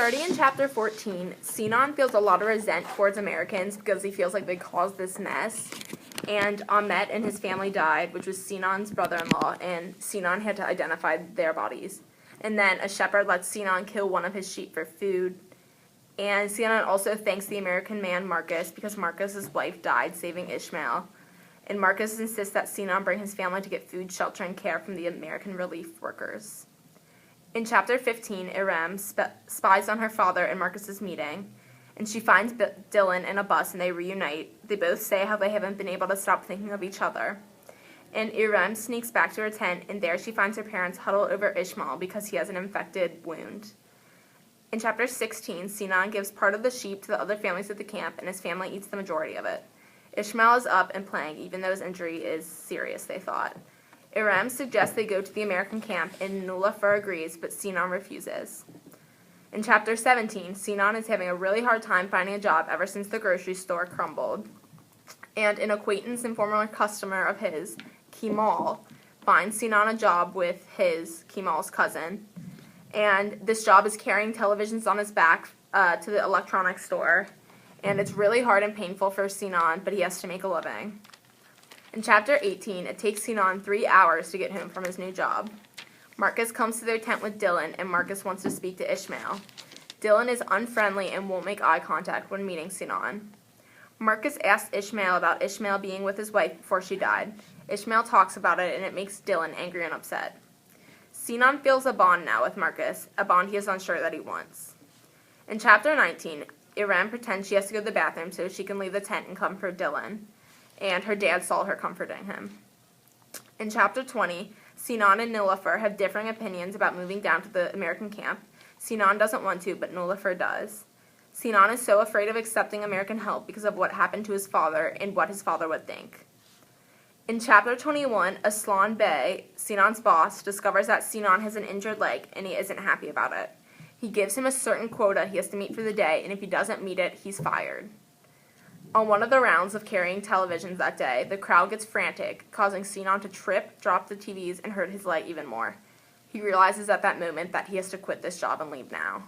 Starting in chapter 14, Sinan feels a lot of resent towards Americans because he feels like they caused this mess. And Ahmet and his family died, which was Sinan's brother-in-law, and Sinan had to identify their bodies. And then a shepherd lets Sinan kill one of his sheep for food. And Sinan also thanks the American man Marcus because Marcus's wife died saving Ishmael. And Marcus insists that Sinan bring his family to get food, shelter, and care from the American relief workers. In chapter 15, Iram spies on her father in Marcus's meeting, and she finds Dylan in a bus and they reunite. They both say how they haven't been able to stop thinking of each other. And Iram sneaks back to her tent, and there she finds her parents huddled over Ishmael because he has an infected wound. In chapter 16, Sinan gives part of the sheep to the other families at the camp, and his family eats the majority of it. Ishmael is up and playing, even though his injury is serious, they thought. Iram suggests they go to the American camp, and Nulafur agrees, but Sinan refuses. In chapter 17, Sinan is having a really hard time finding a job ever since the grocery store crumbled. And an acquaintance and former customer of his, Kemal, finds Sinan a job with Kemal's cousin. And this job is carrying televisions on his back to the electronics store. And it's really hard and painful for Sinan, but he has to make a living. In chapter 18, it takes Sinan 3 hours to get home from his new job. Marcus comes to their tent with Dylan, and Marcus wants to speak to Ishmael. Dylan is unfriendly and won't make eye contact when meeting Sinan. Marcus asks Ishmael about Ishmael being with his wife before she died. Ishmael talks about it, and it makes Dylan angry and upset. Sinan feels a bond now with Marcus, a bond he is unsure that he wants. In chapter 19, Iram pretends she has to go to the bathroom so she can leave the tent and comfort Dylan, and her dad saw her comforting him. In chapter 20, Sinan and Nulafur have differing opinions about moving down to the American camp. Sinan doesn't want to, but Nulafur does. Sinan is so afraid of accepting American help because of what happened to his father and what his father would think. In chapter 21, Aslan Bey, Sinan's boss, discovers that Sinan has an injured leg and he isn't happy about it. He gives him a certain quota he has to meet for the day, and if he doesn't meet it, he's fired. On one of the rounds of carrying televisions that day, the crowd gets frantic, causing Sinan to trip, drop the TVs, and hurt his leg even more. He realizes at that moment that he has to quit this job and leave now.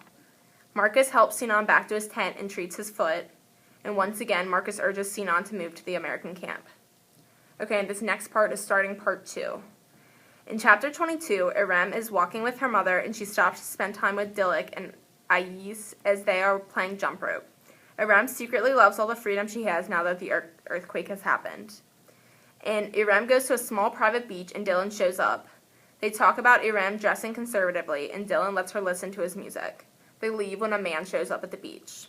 Marcus helps Sinan back to his tent and treats his foot, and once again, Marcus urges Sinan to move to the American camp. Okay, and this next part is starting part 2. In chapter 22, Iram is walking with her mother, and she stops to spend time with Dilek and Ais as they are playing jump rope. Iram secretly loves all the freedom she has now that the earthquake has happened. And Iram goes to a small private beach, and Dylan shows up. They talk about Iram dressing conservatively, and Dylan lets her listen to his music. They leave when a man shows up at the beach.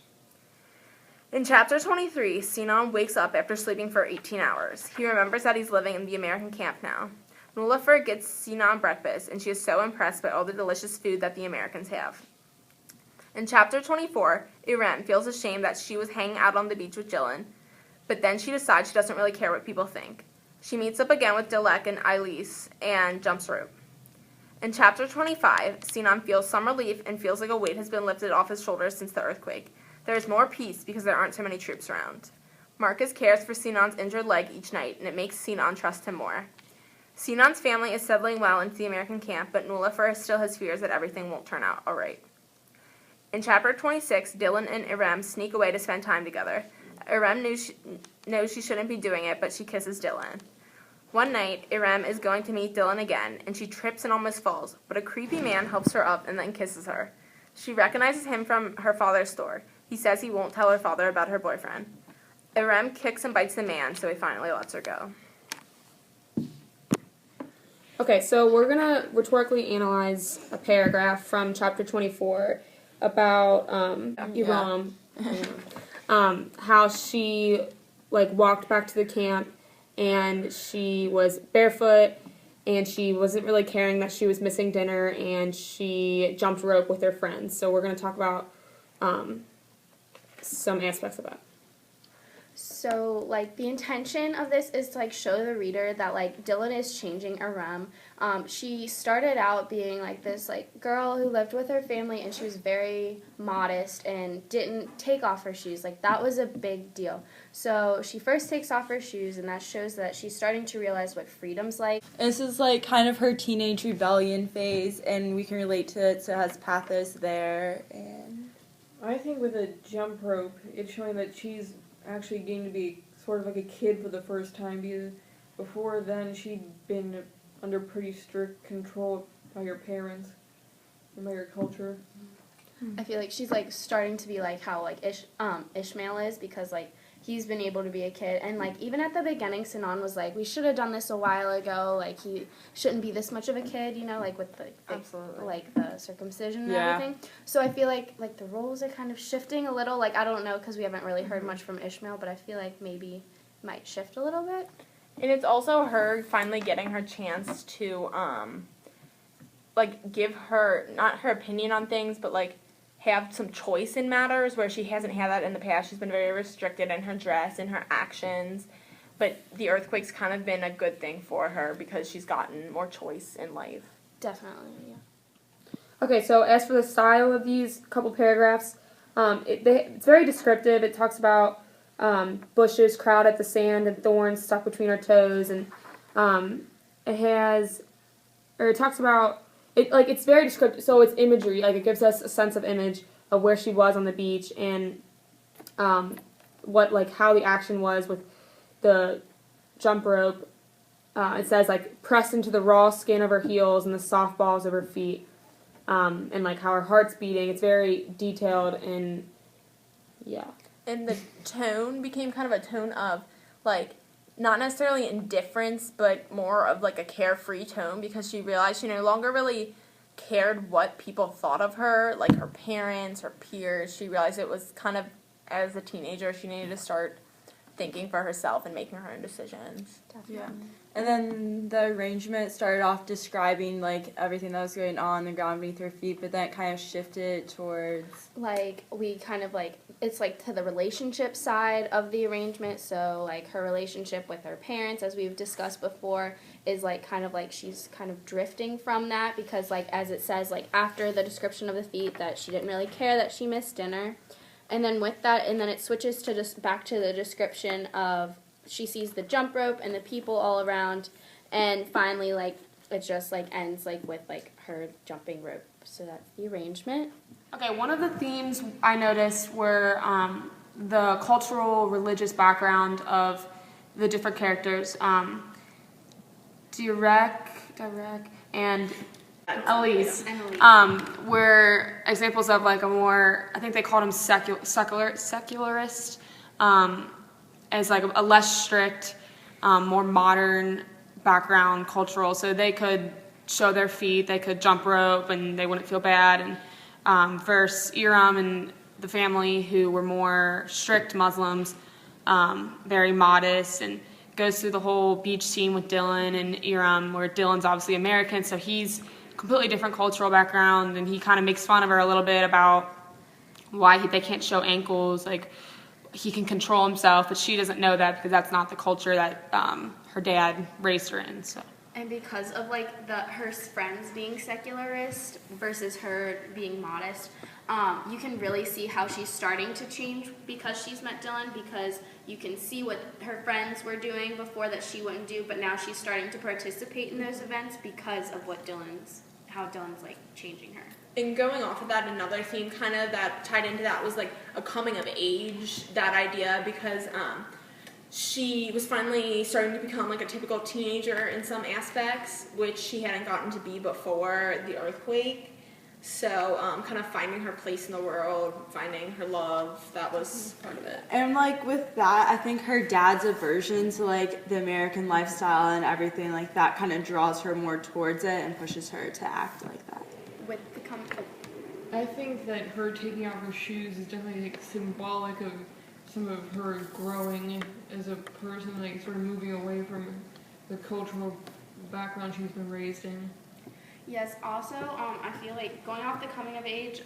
In chapter 23, Sinan wakes up after sleeping for 18 hours. He remembers that he's living in the American camp now. Nulafur gets Sinan breakfast, and she is so impressed by all the delicious food that the Americans have. In chapter 24, Iram feels ashamed that she was hanging out on the beach with Dylan, but then she decides she doesn't really care what people think. She meets up again with Dilek and Eilis and jumps rope. In chapter 25, Sinan feels some relief and feels like a weight has been lifted off his shoulders since the earthquake. There is more peace because there aren't so many troops around. Marcus cares for Sinan's injured leg each night, and it makes Sinan trust him more. Sinan's family is settling well into the American camp, but Nulafur still has fears that everything won't turn out all right. In chapter 26, Dylan and Iram sneak away to spend time together. Iram knows she shouldn't be doing it, but she kisses Dylan. One night, Iram is going to meet Dylan again, and she trips and almost falls, but a creepy man helps her up and then kisses her. She recognizes him from her father's store. He says he won't tell her father about her boyfriend. Iram kicks and bites the man, so he finally lets her go. Okay, so we're going to rhetorically analyze a paragraph from chapter 24 about Iram, how she walked back to the camp, and she was barefoot, and she wasn't really caring that she was missing dinner, and she jumped rope with her friends. So we're going to talk about some aspects of that. So, the intention of this is to, show the reader that, Dylan is changing Iram. She started out being, this, girl who lived with her family, and she was very modest and didn't take off her shoes. That was a big deal. So, she first takes off her shoes, and that shows that she's starting to realize what freedom's like. This is, kind of her teenage rebellion phase, and we can relate to it, so it has pathos there, and I think with a jump rope, it's showing that she's actually getting to be sort of like a kid for the first time, because before then she'd been under pretty strict control by her parents and by her culture. I feel like she's like starting to be like how like Ishmael is, because like he's been able to be a kid, and like even at the beginning Sinan was like, we should have done this a while ago, like he shouldn't be this much of a kid, you know, like with the Absolutely. like the circumcision and Yeah. everything. So I feel like the roles are kind of shifting a little, like I don't know, because we haven't really heard much from Ishmael, but I feel like maybe it might shift a little bit. And it's also her finally getting her chance to, like, give her, not her opinion on things, but, like, have some choice in matters where she hasn't had that in the past. She's been very restricted in her dress and her actions. But the earthquake's kind of been a good thing for her because she's gotten more choice in life. Definitely, yeah. Okay, so as for the style of these couple paragraphs, it's very descriptive. It talks about bushes crowded the sand and thorns stuck between her toes, and it talks about it, like it's very descriptive. So it's imagery, like it gives us a sense of image of where she was on the beach and what like how the action was with the jump rope. It says like pressed into the raw skin of her heels and the soft balls of her feet, and like how her heart's beating. It's very detailed and yeah. And the tone became kind of a tone of, like, not necessarily indifference, but more of, like, a carefree tone because she realized she no longer really cared what people thought of her, like her parents, her peers. She realized it was kind of, as a teenager, she needed to start thinking for herself and making her own decisions. Definitely. Yeah. And then the arrangement started off describing, like, everything that was going on, the ground beneath her feet, but then it kind of shifted towards... Like, we kind of, like, it's, like, to the relationship side of the arrangement, so, like, her relationship with her parents, as we've discussed before, is, like, kind of, like, she's kind of drifting from that, because, like, as it says, like, after the description of the feet, that she didn't really care that she missed dinner, and then with that, and then it switches to just back to the description of she sees the jump rope and the people all around, and finally, like, it just, like, ends, like, with, like, her jumping rope. So that's the arrangement. Okay, one of the themes I noticed were the cultural, religious background of the different characters. Derek, and Elise were examples of like a more, I think they called him secularist, as like a less strict, more modern background, cultural. So they could show their feet, they could jump rope, and they wouldn't feel bad. And versus Iram and the family, who were more strict Muslims, very modest, and goes through the whole beach scene with Dylan and Iram, where Dylan's obviously American, so he's completely different cultural background, and he kind of makes fun of her a little bit about why they can't show ankles, like he can control himself, but she doesn't know that because that's not the culture that her dad raised her in. So. And because of, like, her friends being secularist versus her being modest, you can really see how she's starting to change because she's met Dylan, because you can see what her friends were doing before that she wouldn't do, but now she's starting to participate in those events because of how Dylan's, like, changing her. And going off of that, another theme kind of that tied into that was, like, a coming of age, that idea, because she was finally starting to become, like, a typical teenager in some aspects, which she hadn't gotten to be before the earthquake. So kind of finding her place in the world, finding her love, that was part of it. And, like, with that, I think her dad's aversion to, like, the American lifestyle and everything like that kind of draws her more towards it and pushes her to act like that. With the I think that her taking off her shoes is definitely like symbolic of some of her growing as a person, like sort of moving away from the cultural background she's been raised in. Yes, also, I feel like going off the coming of age,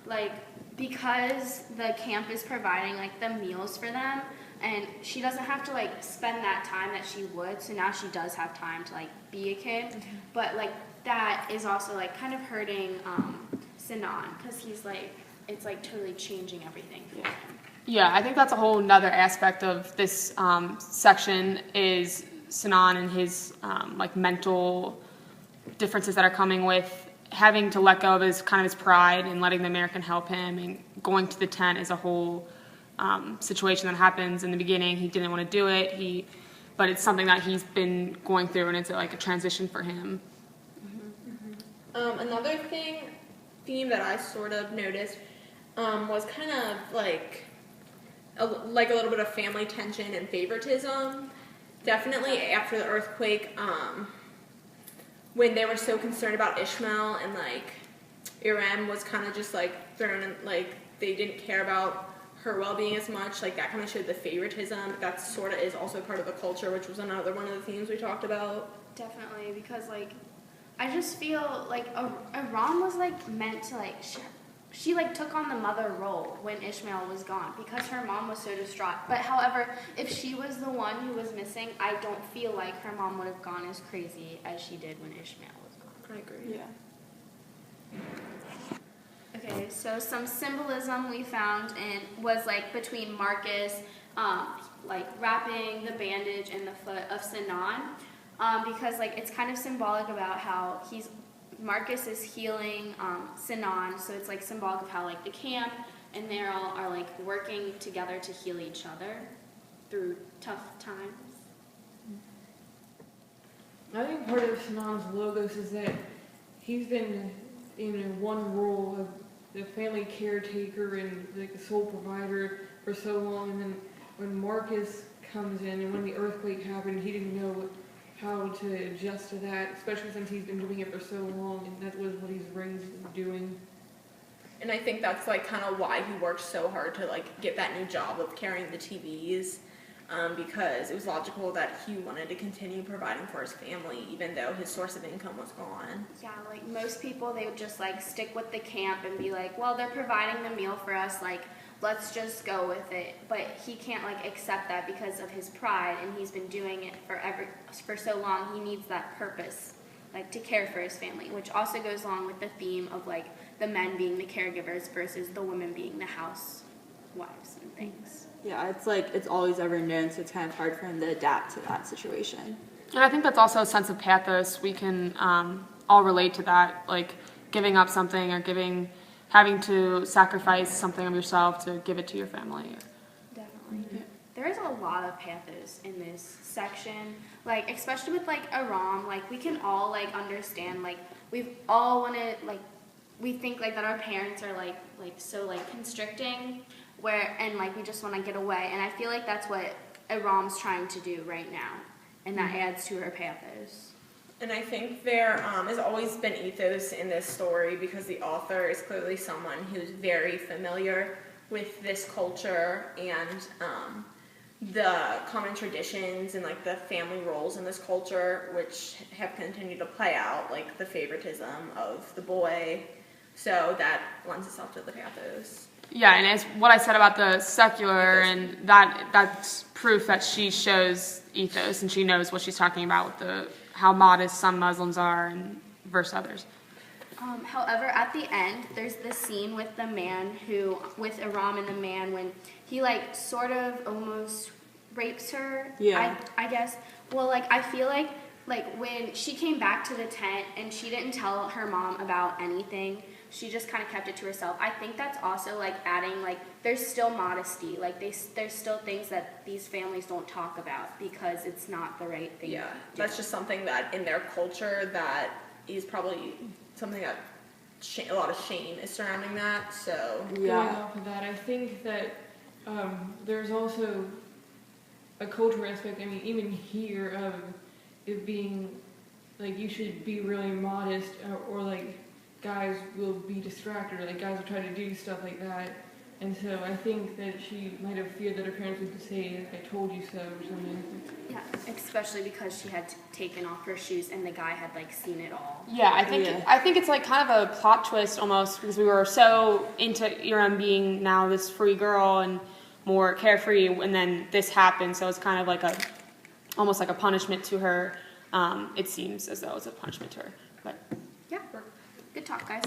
like, because the camp is providing, like, the meals for them, and she doesn't have to, like, spend that time that she would, so now she does have time to, like, be a kid, but, like, that is also, like, kind of hurting, Sinan, because he's, like, it's, like, totally changing everything for him. Yeah, I think that's a whole nother aspect of this section is Sinan and his like mental differences that are coming with having to let go of his pride and letting the American help him, and going to the tent is a whole situation that happens in the beginning. He didn't want to do it. But it's something that he's been going through, and it's like a transition for him. Another theme that I sort of noticed was kind of like a little bit of family tension and favoritism. Definitely after the earthquake, when they were so concerned about Ishmael, and like Iram was kind of just like thrown in, like they didn't care about her well-being as much. Like that kind of showed the favoritism. That sort of is also part of the culture, which was another one of the themes we talked about. Definitely, because like I just feel like Iram was like meant to like she like took on the mother role when Ishmael was gone because her mom was so distraught. But however, if she was the one who was missing, I don't feel like her mom would have gone as crazy as she did when Ishmael was gone. I agree. Yeah. Okay, so some symbolism we found was like between Marcus, like wrapping the bandage in the foot of Sinan, because like it's kind of symbolic about how Marcus is healing Sinan, so it's like symbolic of how like the camp and they all are like working together to heal each other through tough times. I think part of Sinan's logos is that he's been in one role of the family caretaker and like the sole provider for so long, and then when Marcus comes in and when the earthquake happened, he didn't know how to adjust to that, especially since he's been doing it for so long, and that was what he's raised doing. And I think that's like kind of why he worked so hard to like get that new job of carrying the TVs, because it was logical that he wanted to continue providing for his family even though his source of income was gone. Yeah, like most people, they would just like stick with the camp and be like, well, they're providing the meal for us, like let's just go with it. But he can't like accept that because of his pride, and he's been doing it for so long. He needs that purpose, like to care for his family, which also goes along with the theme of like the men being the caregivers versus the women being the housewives and things. Yeah, it's like it's all he's ever known, so it's kind of hard for him to adapt to that situation. And I think that's also a sense of pathos. We can all relate to that, like giving up something or having to sacrifice something of yourself to give it to your family. Definitely. Mm-hmm. There is a lot of pathos in this section, like especially with like Aram. Like we can all like understand, like we've all wanted, like we think like that our parents are like so like constricting, and like we just want to get away, and I feel like that's what Aram's trying to do right now, and that adds to her pathos. And I think there has always been ethos in this story because the author is clearly someone who's very familiar with this culture and the common traditions and like the family roles in this culture, which have continued to play out, like the favoritism of the boy. So that lends itself to the pathos. Yeah, and as what I said about the secular, and that's proof that she shows ethos and she knows what she's talking about with how modest some Muslims are and versus others. However, at the end, there's this scene with Aram and the man when he like sort of almost rapes her. Yeah. I guess. Well, like I feel like when she came back to the tent and she didn't tell her mom about anything, she just kind of kept it to herself. I think that's also like adding like there's still modesty. Like there's still things that these families don't talk about because it's not the right thing. Yeah, that's just something that in their culture that is probably something that a lot of shame is surrounding that. So Going off of that, I think that there's also a cultural aspect. I mean, even here of it being like you should be really modest, or like guys will be distracted, or like guys will try to do stuff like that. And so I think that she might have feared that her parents would say, "I told you so," or something. Yeah, especially because she had taken off her shoes and the guy had like seen it all. Yeah, I think it's like kind of a plot twist almost, because we were so into Iram being now this free girl and more carefree, and then this happened, so it's kind of like almost like a punishment to her. It seems as though it's a punishment to her, but Yeah, good talk, guys.